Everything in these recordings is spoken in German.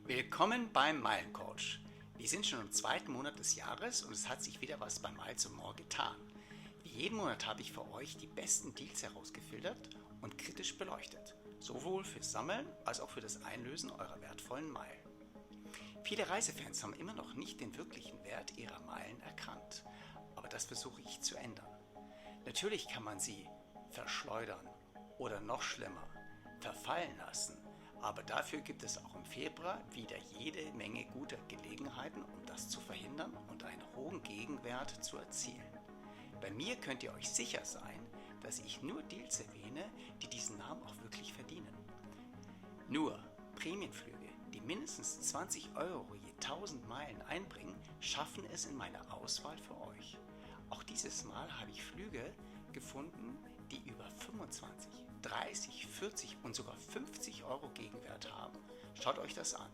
Willkommen beim Meilencoach. Wir sind schon im zweiten Monat des Jahres und es hat sich wieder was bei Miles & More getan. Wie jeden Monat habe ich für euch die besten Deals herausgefiltert und kritisch beleuchtet, sowohl fürs Sammeln als auch für das Einlösen eurer wertvollen Meilen. Viele Reisefans haben immer noch nicht den wirklichen Wert ihrer Meilen erkannt, aber das versuche ich zu ändern. Natürlich kann man sie verschleudern oder noch schlimmer, verfallen lassen. Aber dafür gibt es auch im Februar wieder jede Menge guter Gelegenheiten, um das zu verhindern und einen hohen Gegenwert zu erzielen. Bei mir könnt ihr euch sicher sein, dass ich nur Deals erwähne, die diesen Namen auch wirklich verdienen. Nur Prämienflüge, die mindestens 20 Euro je 1000 Meilen einbringen, schaffen es in meiner Auswahl für euch. Auch dieses Mal habe ich Flüge gefunden, die über 25, 30, 40 und sogar 50 Euro Gegenwert haben. Schaut euch das an.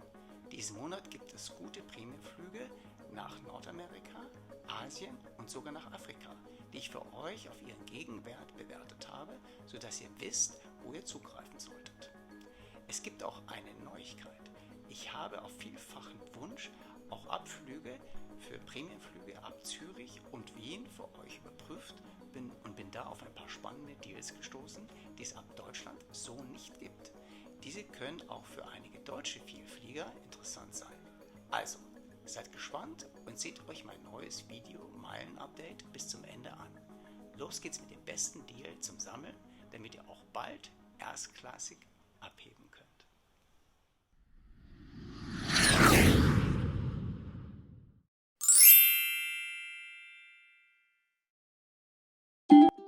Diesen Monat gibt es gute Prämienflüge nach Nordamerika, Asien und sogar nach Afrika, die ich für euch auf ihren Gegenwert bewertet habe, sodass ihr wisst, wo ihr zugreifen solltet. Es gibt auch eine Neuigkeit. Ich habe auf vielfachen Wunsch auch Abflüge für Prämienflüge ab Zürich und Wien für euch überprüft und bin da auf ein paar spannende Deals gestoßen, die es ab Deutschland so nicht gibt. Diese können auch für einige deutsche Vielflieger interessant sein. Also, seid gespannt und seht euch mein neues Video Meilen-Update bis zum Ende an. Los geht's mit dem besten Deal zum Sammeln, damit ihr auch bald erstklassig abheben könnt.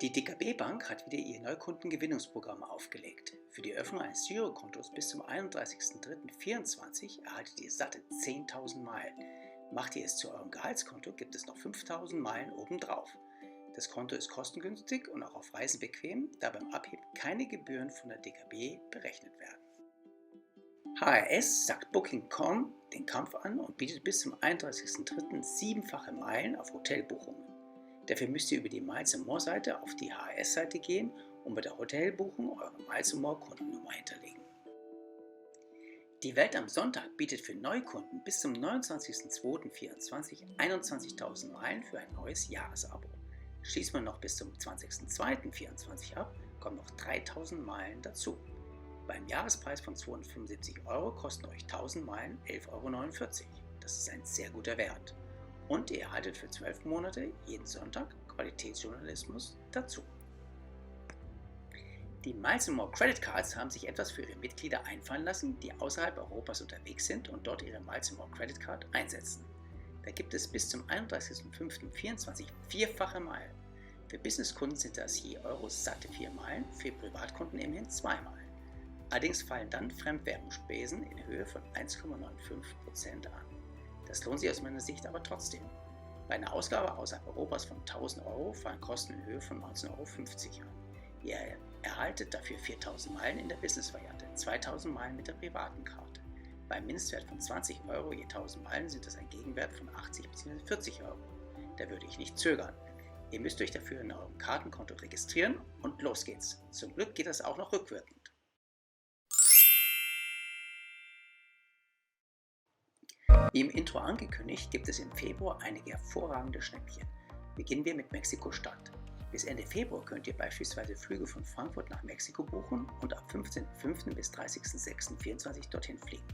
Die DKB Bank hat wieder ihr Neukundengewinnungsprogramm aufgelegt. Für die Öffnung eines Girokontos bis zum 31.03.2024 erhaltet ihr satte 10.000 Meilen. Macht ihr es zu eurem Gehaltskonto, gibt es noch 5.000 Meilen obendrauf. Das Konto ist kostengünstig und auch auf Reisen bequem, da beim Abheben keine Gebühren von der DKB berechnet werden. HRS sagt Booking.com den Kampf an und bietet bis zum 31.03. 7-fache Meilen auf Hotelbuchungen. Dafür müsst ihr über die Miles & More Seite auf die HRS-Seite gehen und bei der Hotelbuchung eure Miles & More Kundennummer hinterlegen. Die Welt am Sonntag bietet für Neukunden bis zum 29.02.2024 21.000 Meilen für ein neues Jahresabo. Schließt man noch bis zum 20.02.2024 ab, kommen noch 3.000 Meilen dazu. Beim Jahrespreis von 275 Euro kosten euch 1000 Meilen 11,49 Euro. Das ist ein sehr guter Wert. Und ihr erhaltet für 12 Monate jeden Sonntag Qualitätsjournalismus dazu. Die Miles & More Credit Cards haben sich etwas für ihre Mitglieder einfallen lassen, die außerhalb Europas unterwegs sind und dort ihre Miles & More Credit Card einsetzen. Da gibt es bis zum 31.05.2024 vierfache Meilen. Für Businesskunden sind das je Euro satte 4 Meilen, für Privatkunden immerhin 2 Meilen. Allerdings fallen dann Fremdwährungsspesen in Höhe von 1,95% an. Das lohnt sich aus meiner Sicht aber trotzdem. Bei einer Ausgabe außerhalb Europas von 1000 Euro fallen Kosten in Höhe von 19,50 Euro an. Ihr erhaltet dafür 4000 Meilen in der Business-Variante, 2000 Meilen mit der privaten Karte. Beim Mindestwert von 20 Euro je 1000 Meilen sind das ein Gegenwert von 80 bzw. 40 Euro. Da würde ich nicht zögern. Ihr müsst euch dafür in eurem Kartenkonto registrieren und los geht's. Zum Glück geht das auch noch rückwirkend. Wie im Intro angekündigt, gibt es im Februar einige hervorragende Schnäppchen. Beginnen wir mit Mexiko-Stadt. Bis Ende Februar könnt ihr beispielsweise Flüge von Frankfurt nach Mexiko buchen und ab 15.05. bis 30.06.2024 dorthin fliegen.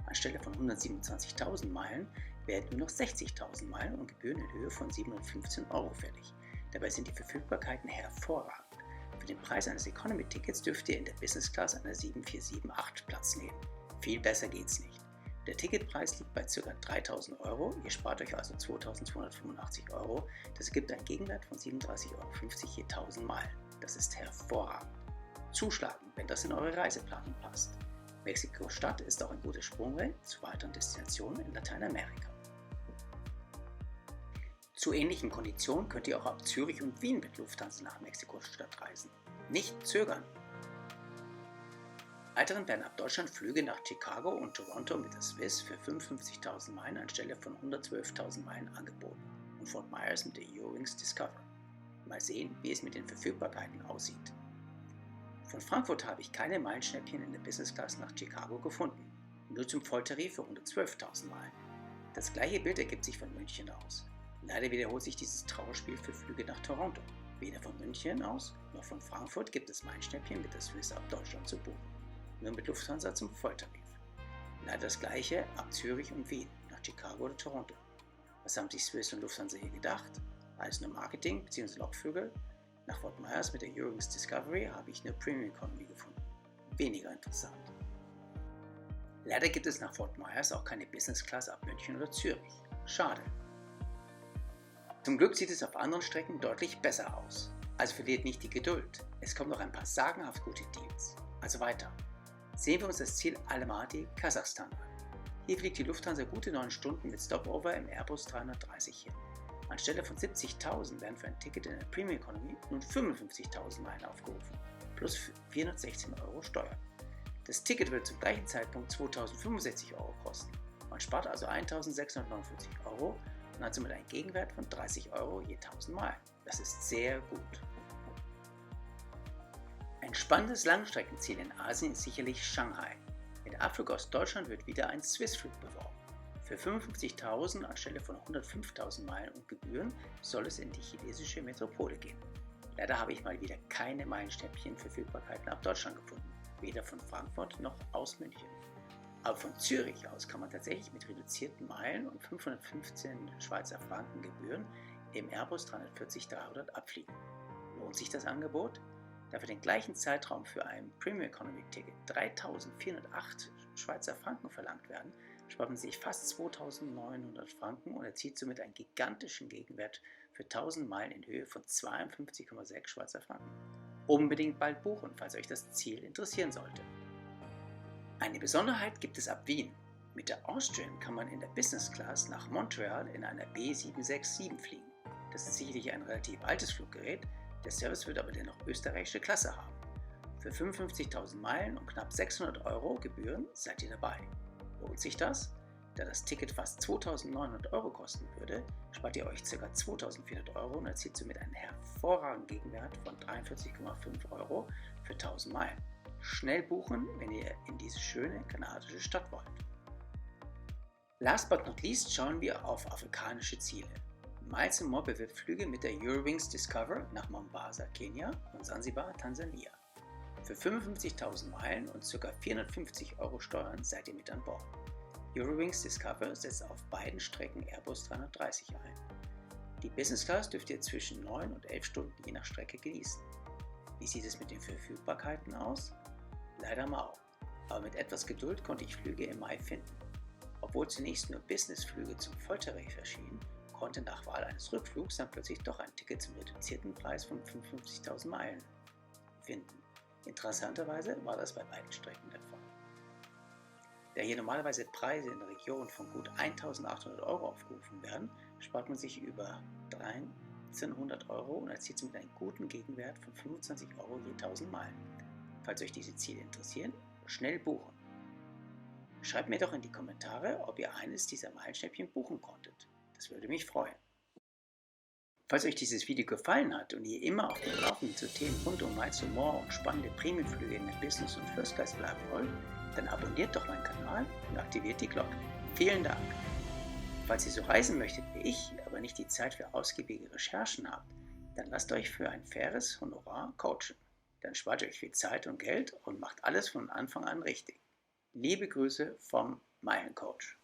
Anstelle von 127.000 Meilen werden nur noch 60.000 Meilen und Gebühren in Höhe von 715 Euro fällig. Dabei sind die Verfügbarkeiten hervorragend. Für den Preis eines Economy-Tickets dürft ihr in der Business Class einer 7478 Platz nehmen. Viel besser geht's nicht. Der Ticketpreis liegt bei ca. 3.000 Euro, ihr spart euch also 2.285 Euro. Das ergibt einen Gegenwert von 37,50 Euro je 1000 Meilen. Das ist hervorragend. Zuschlagen, wenn das in eure Reiseplanung passt. Mexiko-Stadt ist auch ein gutes Sprungbrett zu weiteren Destinationen in Lateinamerika. Zu ähnlichen Konditionen könnt ihr auch ab Zürich und Wien mit Lufthansa nach Mexiko-Stadt reisen. Nicht zögern! Weiteren werden ab Deutschland Flüge nach Chicago und Toronto mit der Swiss für 55.000 Meilen anstelle von 112.000 Meilen angeboten und Fort Myers mit der Eurowings Discover. Mal sehen, wie es mit den Verfügbarkeiten aussieht. Von Frankfurt habe ich keine Meilenschnäppchen in der Business Class nach Chicago gefunden. nur zum Volltarif für 112.000 Meilen. Das gleiche Bild ergibt sich von München aus. Leider wiederholt sich dieses Trauerspiel für Flüge nach Toronto. Weder von München aus noch von Frankfurt gibt es Meilenschnäppchen mit der Swiss ab Deutschland zu buchen. Nur mit Lufthansa zum Volltarif. Leider das gleiche ab Zürich und Wien nach Chicago oder Toronto. Was haben sich Swiss und Lufthansa hier gedacht? Alles nur Marketing bzw. Lockvögel? Nach Fort Myers mit der Eurowings Discovery habe ich nur Premium Economy gefunden. Weniger interessant. Leider gibt es nach Fort Myers auch keine Business Class ab München oder Zürich. Schade. Zum Glück sieht es auf anderen Strecken deutlich besser aus. Also verliert nicht die Geduld. Es kommen noch ein paar sagenhaft gute Deals. Also weiter. Sehen wir uns das Ziel Almaty, Kasachstan an. Hier fliegt die Lufthansa gute 9 Stunden mit Stopover im Airbus 330 hin. Anstelle von 70.000 werden für ein Ticket in der Premium Economy nun 55.000 Meilen aufgerufen, plus 416 € Steuer. Das Ticket wird zum gleichen Zeitpunkt 2.065 € kosten. Man spart also 1.649 € und hat somit einen Gegenwert von 30 € je 1.000 Meilen. Das ist sehr gut. Ein spannendes Langstreckenziel in Asien ist sicherlich Shanghai. Mit Abflug aus Deutschland wird wieder ein Swissflug beworben. Für 55.000 anstelle von 105.000 Meilen und Gebühren soll es in die chinesische Metropole gehen. Leider habe ich mal wieder keine Meilenstäbchen-Verfügbarkeiten ab Deutschland gefunden, weder von Frankfurt noch aus München. Aber von Zürich aus kann man tatsächlich mit reduzierten Meilen und 515 Schweizer Franken Gebühren im Airbus 340-300 abfliegen. Lohnt sich das Angebot? Da für den gleichen Zeitraum für ein Premium Economy Ticket 3.408 Schweizer Franken verlangt werden, spart man sich fast 2.900 Franken und erzielt somit einen gigantischen Gegenwert für 1.000 Meilen in Höhe von 52,6 Schweizer Franken. Unbedingt bald buchen, falls euch das Ziel interessieren sollte. Eine Besonderheit gibt es ab Wien. Mit der Austrian kann man in der Business Class nach Montreal in einer B767 fliegen. Das ist sicherlich ein relativ altes Fluggerät, der Service wird aber dennoch österreichische Klasse haben. Für 55.000 Meilen und knapp 600 € Gebühren seid ihr dabei. Lohnt sich das? Da das Ticket fast 2.900 € kosten würde, spart ihr euch ca. 2.400 € und erzielt somit einen hervorragenden Gegenwert von 43,5 € für 1.000 Meilen. Schnell buchen, wenn ihr in diese schöne kanadische Stadt wollt. Last but not least schauen wir auf afrikanische Ziele. Miles & More bewirbt Flüge mit der Eurowings Discover nach Mombasa, Kenia und Sansibar, Tansania. Für 55.000 Meilen und ca. 450 € Steuern seid ihr mit an Bord. Eurowings Discover setzt auf beiden Strecken Airbus 330 ein. Die Business Class dürft ihr zwischen 9 und 11 Stunden je nach Strecke genießen. Wie sieht es mit den Verfügbarkeiten aus? Leider mau, aber mit etwas Geduld konnte ich Flüge im Mai finden. Obwohl zunächst nur Businessflüge zum Volltarif erschienen, konnte nach Wahl eines Rückflugs dann plötzlich doch ein Ticket zum reduzierten Preis von 55.000 Meilen finden. Interessanterweise war das bei beiden Strecken der Fall. Da hier normalerweise Preise in der Region von gut 1.800 € aufgerufen werden, spart man sich über 1.300 € und erzielt somit einen guten Gegenwert von 25 € je 1.000 Meilen. Falls euch diese Ziele interessieren, schnell buchen. Schreibt mir doch in die Kommentare, ob ihr eines dieser Meilenschnäppchen buchen konntet. Das würde mich freuen. Falls euch dieses Video gefallen hat und ihr immer auf dem Laufenden zu Themen rund um Miles & More und spannende Premiumflüge in der Business und First Class bleiben wollt, dann abonniert doch meinen Kanal und aktiviert die Glocke. Vielen Dank! Falls ihr so reisen möchtet wie ich, aber nicht die Zeit für ausgiebige Recherchen habt, dann lasst euch für ein faires Honorar coachen. Dann spart ihr euch viel Zeit und Geld und macht alles von Anfang an richtig. Liebe Grüße vom Meilencoach.